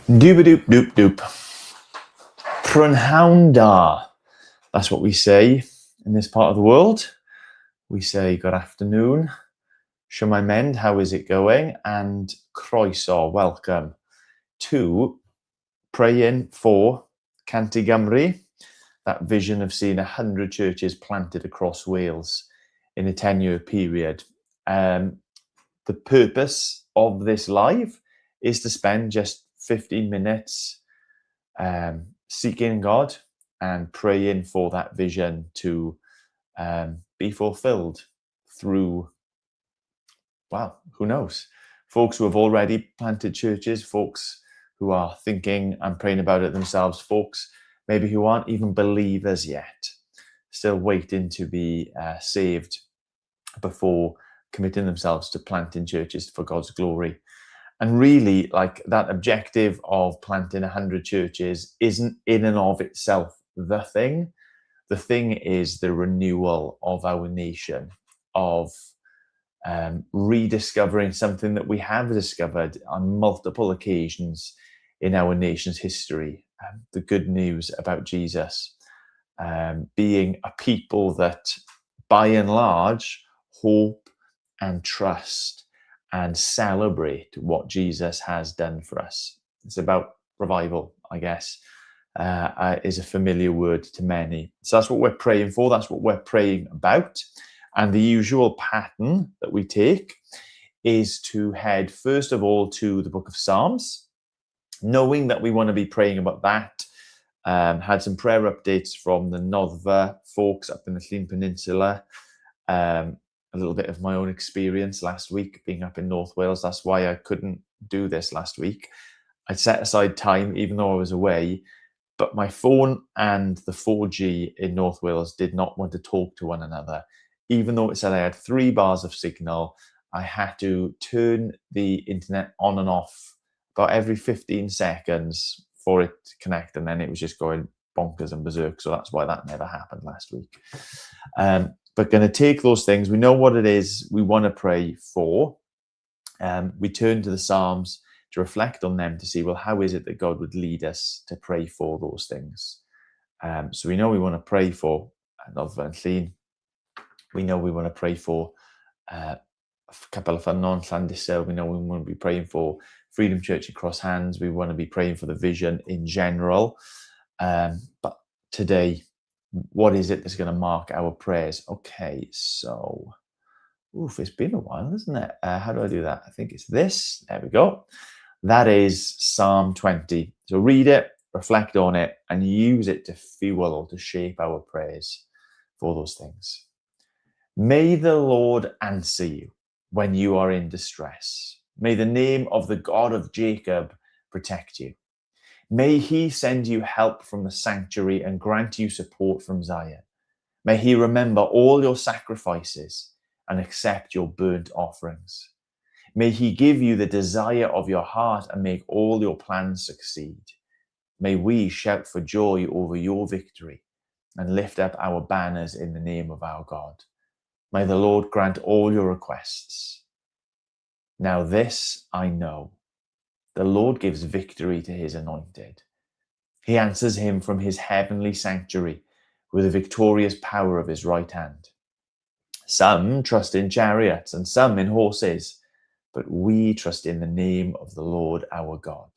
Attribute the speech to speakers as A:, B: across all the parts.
A: Doop doop doop. Prynhawn da. That's what we say in this part of the world. We say good afternoon. Shwmae mynd, how is it going? And croeso, welcome to praying for Canty Gymru, that vision of seeing 100 churches planted across Wales in a 10-year period. The purpose of this live is to spend just 15 minutes seeking God and praying for that vision to be fulfilled through, well, who knows? Folks who have already planted churches, folks who are thinking and praying about it themselves, folks maybe who aren't even believers yet, still waiting to be saved before committing themselves to planting churches for God's glory. And really, like, that objective of planting 100 churches isn't in and of itself the thing. The thing is the renewal of our nation, of rediscovering something that we have discovered on multiple occasions in our nation's history, the good news about Jesus, being a people that, by and large, hope and trust and celebrate what Jesus has done for us. It's about revival, I guess, is a familiar word to many. So that's what we're praying for. That's what we're praying about. And the usual pattern that we take is to head, first of all, to the book of Psalms, knowing that we want to be praying about that. Had some prayer updates from the Noddfa folks up in the Llŷn Peninsula. A little bit of my own experience last week being up in North Wales. That's why I couldn't do this last week. I set aside time, even though I was away, but my phone and the 4G in North Wales did not want to talk to one another. Even though it said I had 3 bars of signal, I had to turn the internet on and off about every 15 seconds for it to connect, and then it was just going bonkers and berserk. So that's why that never happened last week. But going to take those things. We know what it is we want to pray for. We turn to the Psalms to reflect on them, to see, well, how is it that God would lead us to pray for those things? So we know we want to pray for Noddfa and Llŷn. We know we want to pray for Capel Ffynnon, Llandysel. We know we want to be praying for Freedom Church across Hands. We want to be praying for the vision in general. But today, what is it that's going to mark our prayers? Okay, so, it's been a while, isn't it? How do I do that? I think it's this. There we go. That is Psalm 20. So read it, reflect on it, and use it to fuel or to shape our prayers for those things. May the Lord answer you when you are in distress. May the name of the God of Jacob protect you. May he send you help from the sanctuary and grant you support from Zion. May he remember all your sacrifices and accept your burnt offerings. May he give you the desire of your heart and make all your plans succeed. May we shout for joy over your victory and lift up our banners in the name of our God. May the Lord grant all your requests. Now this I know. The Lord gives victory to his anointed. He answers him from his heavenly sanctuary with the victorious power of his right hand. Some trust in chariots and some in horses, but we trust in the name of the Lord our God.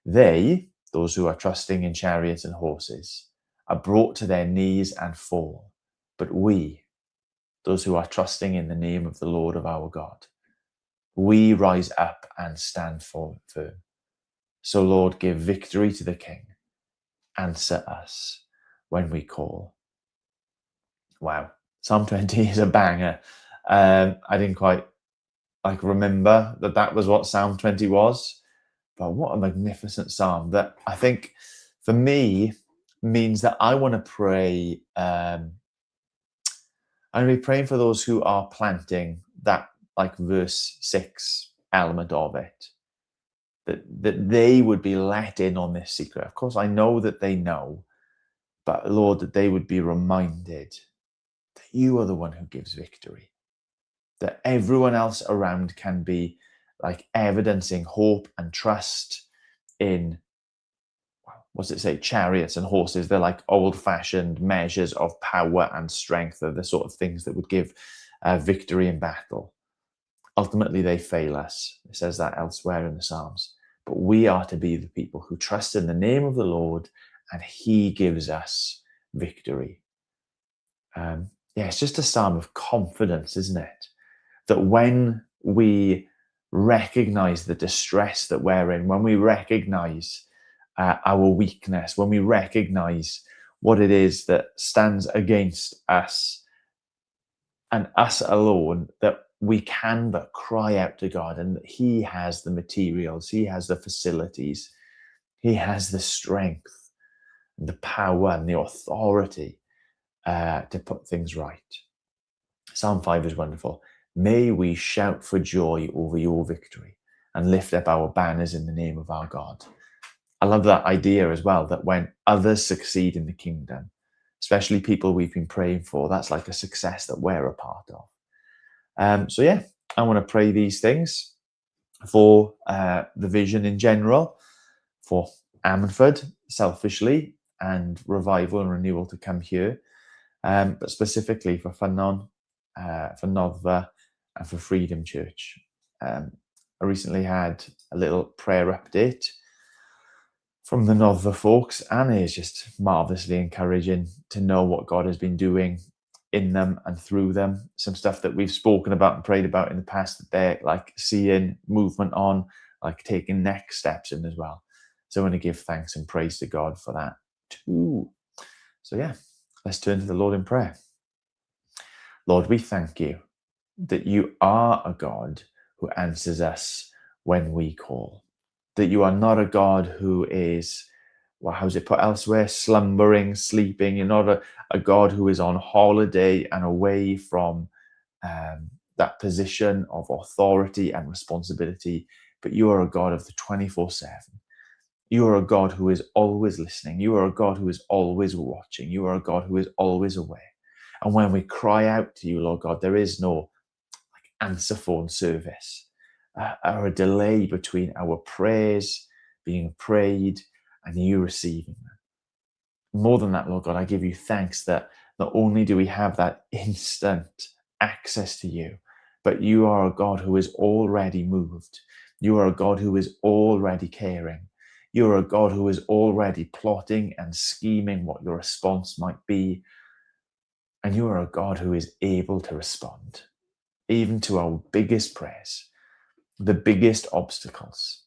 A: They, those who are trusting in chariots and horses, are brought to their knees and fall. But we, those who are trusting in the name of the Lord of our God, we rise up and stand firm. So, Lord, give victory to the King. Answer us when we call. Wow. Psalm 20 is a banger. I didn't quite remember that was what Psalm 20 was, but what a magnificent psalm that I think for me means that I want to pray. I'm going to be praying for those who are planting that, like, verse 6 element of it, that they would be let in on this secret. Of course, I know that they know, but Lord, that they would be reminded that you are the one who gives victory, that everyone else around can be like evidencing hope and trust in, what's it say, chariots and horses. They're like old-fashioned measures of power and strength. They're the sort of things that would give victory in battle. Ultimately, they fail us. It says that elsewhere in the Psalms. But we are to be the people who trust in the name of the Lord, and he gives us victory. It's just a psalm of confidence, isn't it? That when we recognize the distress that we're in, when we recognize our weakness, when we recognize what it is that stands against us and us alone, that we can but cry out to God, and that he has the materials, he has the facilities, he has the strength, the power and the authority to put things right. Psalm 5 is wonderful. May we shout for joy over your victory and lift up our banners in the name of our God. I love that idea as well, that when others succeed in the kingdom, especially people we've been praying for, that's like a success that we're a part of. I want to pray these things for the vision in general, for Ammanford selfishly, and revival and renewal to come here, but specifically for Ffynnon, for Noddfa, and for Freedom Church. I recently had a little prayer update from the Noddfa folks, and it is just marvelously encouraging to know what God has been doing in them and through them. Some stuff that we've spoken about and prayed about in the past that they're like seeing movement on, like taking next steps in as well. So I want to give thanks and praise to God for that too. So let's turn to the Lord in prayer. Lord, we thank you that you are a God who answers us when we call, that you are not a God who is, how's it put elsewhere, slumbering, sleeping. You're not a God who is on holiday and away from that position of authority and responsibility, but you are a God of the 24/7. You are a God who is always listening. You are a God who is always watching. You are a God who is always aware. And when we cry out to you, Lord God, there is no answer phone service or a delay between our prayers being prayed and you receiving them. More than that, Lord God, I give you thanks that not only do we have that instant access to you, but you are a God who is already moved. You are a God who is already caring. You are a God who is already plotting and scheming what your response might be. And you are a God who is able to respond, even to our biggest prayers, the biggest obstacles.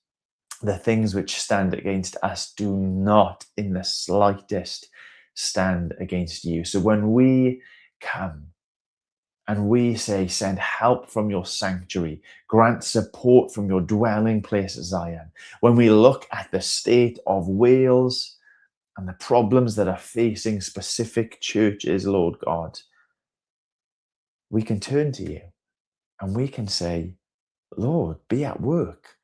A: The things which stand against us do not in the slightest stand against you. So when we come and we say, send help from your sanctuary, grant support from your dwelling place, Zion. When we look at the state of Wales and the problems that are facing specific churches, Lord God, we can turn to you and we can say, Lord, be at work,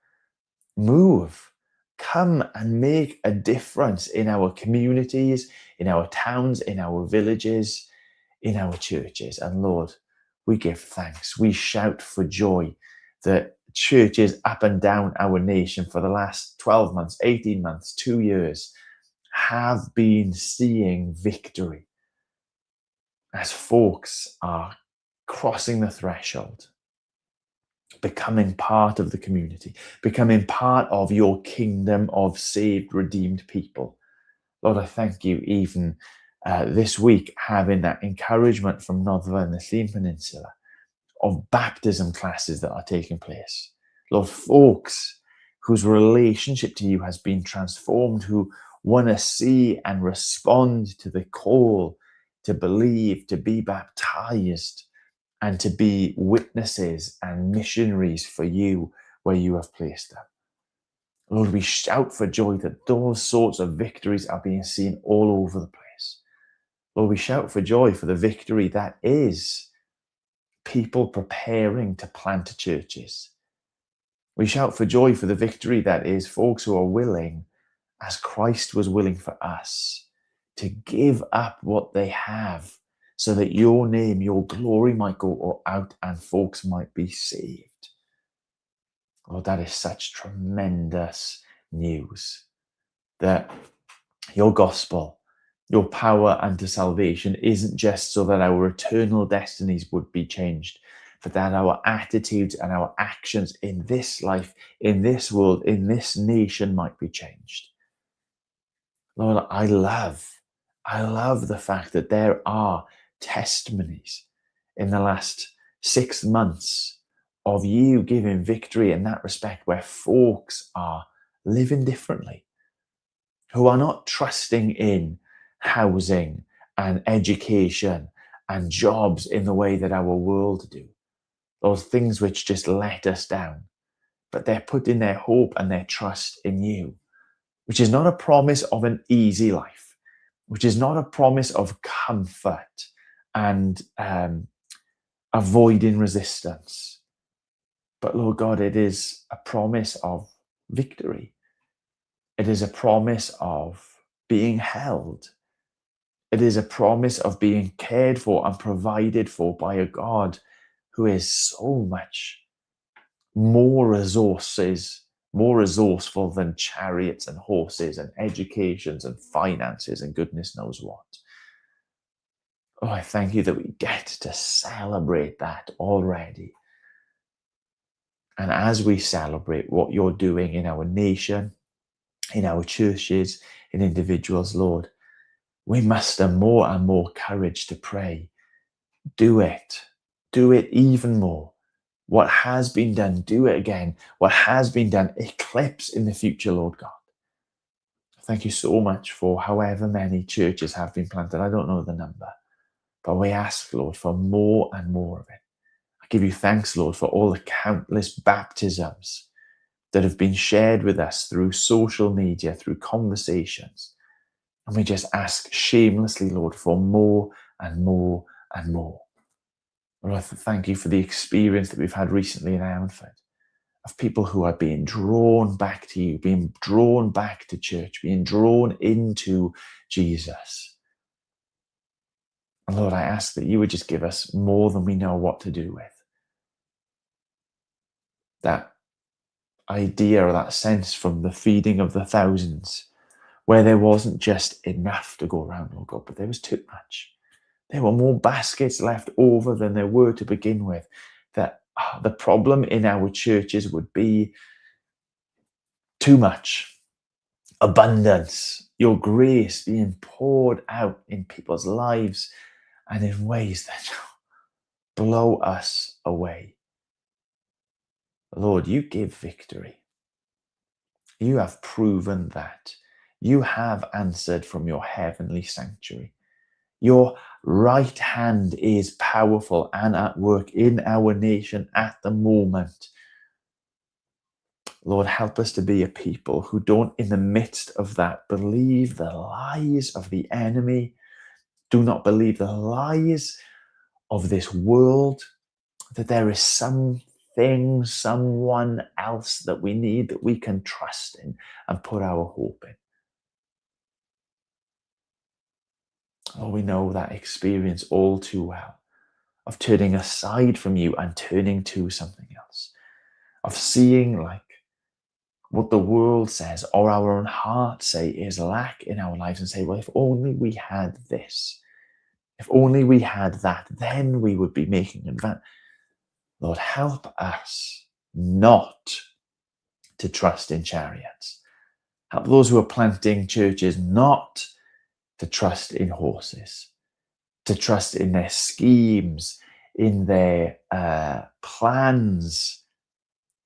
A: move, come and make a difference in our communities, in our towns, in our villages, in our churches. And Lord, we give thanks. We shout for joy that churches up and down our nation for the last 12 months, 18 months, 2 years have been seeing victory as folks are crossing the threshold, becoming part of the community, becoming part of your kingdom of saved, redeemed people. Lord, I thank you even this week having that encouragement from Noddfa and the Llŷn Peninsula of baptism classes that are taking place. Lord, folks whose relationship to you has been transformed, who want to see and respond to the call to believe, to be baptized, and to be witnesses and missionaries for you where you have placed them. Lord, we shout for joy that those sorts of victories are being seen all over the place. Lord, we shout for joy for the victory that is people preparing to plant churches. We shout for joy for the victory that is folks who are willing, as Christ was willing for us, to give up what they have so that your name, your glory might go out and folks might be saved. Lord, that is such tremendous news. that your gospel, your power unto salvation isn't just so that our eternal destinies would be changed, but that our attitudes and our actions in this life, in this world, in this nation might be changed. Lord, I love the fact that there are testimonies in the last 6 months of you giving victory in that respect, where folks are living differently, who are not trusting in housing and education and jobs in the way that our world do, those things which just let us down, but they're putting their hope and their trust in you, which is not a promise of an easy life, which is not a promise of comfort and avoiding resistance. But Lord God, it is a promise of victory. It is a promise of being held. It is a promise of being cared for and provided for by a God who is so much more resourceful than chariots and horses and educations and finances and goodness knows what. Oh, I thank you that we get to celebrate that already. And as we celebrate what you're doing in our nation, in our churches, in individuals, Lord, we muster more and more courage to pray. Do it. Do it even more. What has been done, do it again. What has been done, eclipse in the future, Lord God. Thank you so much for however many churches have been planted. I don't know the number, but we ask, Lord, for more and more of it. I give you thanks, Lord, for all the countless baptisms that have been shared with us through social media, through conversations. And we just ask shamelessly, Lord, for more and more and more. Lord, I thank you for the experience that we've had recently in Ironford, of people who are being drawn back to you, being drawn back to church, being drawn into Jesus. And Lord, I ask that you would just give us more than we know what to do with. That idea or that sense from the feeding of the thousands, where there wasn't just enough to go around, Lord God, but there was too much. There were more baskets left over than there were to begin with. That the problem in our churches would be too much, abundance, your grace being poured out in people's lives and in ways that blow us away. Lord, you give victory. You have proven that. You have answered from your heavenly sanctuary. Your right hand is powerful and at work in our nation at the moment. Lord, help us to be a people who don't, in the midst of that, believe the lies of the enemy, do not believe the lies of this world, that there is something, someone else that we need, that we can trust in and put our hope in. Oh, we know that experience all too well, of turning aside from you and turning to something else, of seeing like what the world says or our own hearts say is lack in our lives and say, well, if only we had this, if only we had that, then we would be making advance. Lord, help us not to trust in chariots. Help those who are planting churches not to trust in horses, to trust in their schemes, in their plans,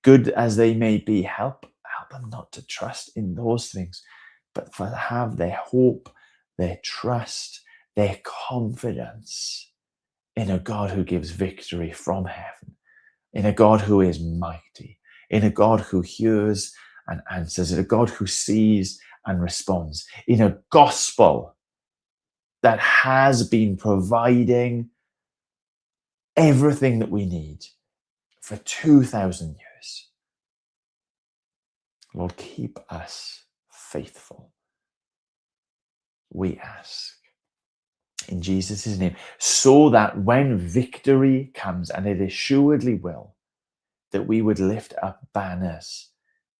A: good as they may be. Help them not to trust in those things, but to have their hope, their trust, their confidence in a God who gives victory from heaven, in a God who is mighty, in a God who hears and answers, in a God who sees and responds, in a gospel that has been providing everything that we need for 2,000 years. Lord, keep us faithful, we ask. In Jesus' name, so that when victory comes, and it assuredly will, that we would lift up banners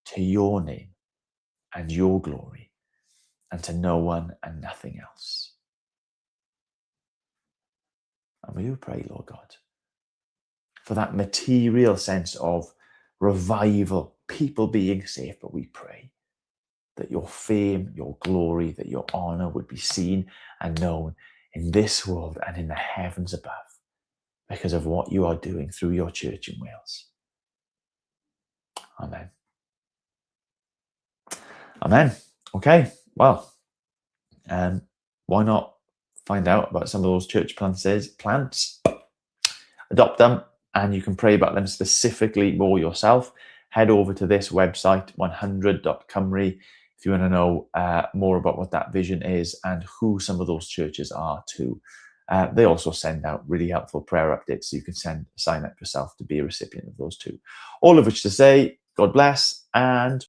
A: to your name and your glory. and to no one and nothing else. And we do pray, Lord God, for that material sense of revival, people being saved, but we pray that your fame, your glory, that your honor would be seen and known in this world and in the heavens above because of what you are doing through your church in Wales. Amen. Amen. Okay, well, why not find out about some of those church plants, adopt them, and you can pray about them specifically more yourself. Head over to this website, 100.cymru, if you want to know more about what that vision is and who some of those churches are too. They also send out really helpful prayer updates, so you can sign up yourself to be a recipient of those too. All of which to say, God bless, and